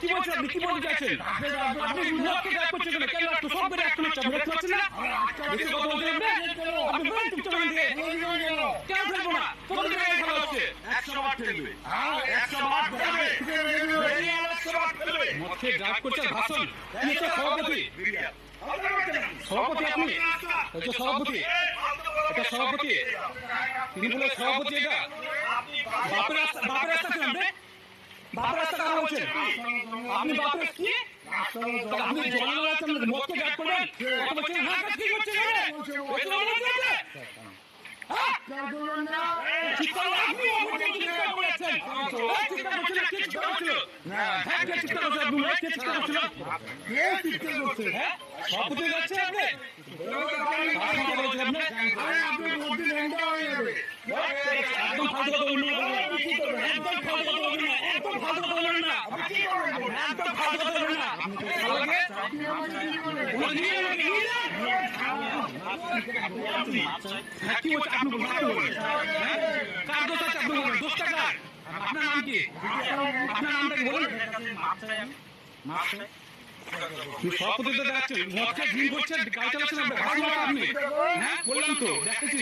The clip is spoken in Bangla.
কি বলছেন আপনি? কি বলতে চাইছেন? আপনি লোককে গায়েব করছেন কেন? কেন আপনি সব বেড়ে একটা হচ্ছে? বুঝতে পারছেন না? বেশি কথা বলছেন আপনি বলেন চুপচাপ দিয়ে কেন ফেলবো না? কোন জায়গায় খেলা হচ্ছে? 100 খেলবে। 100 খেলবে। মধ্যে গায়েব করছেন ভাষণ তিনি তো সভাপতি সভাপতি আপনি এটা সভাপতি এটা সভাপতি তিনি বলে সভাপতি এটা বাপের রাস্তা ছিলেন রে বাপের রাস্তা কারা বলছেন আপনি বাপের কি আপনি জনগণ আছেন মতকে গাইড করবেন কথা বলছেন হ্যাঁ কি করছেন সভাপতি যাচ্ছে আপনি একদম ফালতু কথা বলবেন না একদম ফালতু কথা বলবেন না একদম ফালতু কথা বলবেন না একদম ফালতু কথা বলবেন না কি বলছে আপনি বলবেন কার দোষ আছে আপনি বলবেন দোষটা কার আপনার নাম কি আপনার নামটা কি বলুন সভাপতিতে দেখাচ্ছেন মদকে ড্রিঙ্ক করছেন গাড়ি চালাচ্ছেন আপনি হ্যাঁ বললাম তো দেখতেছি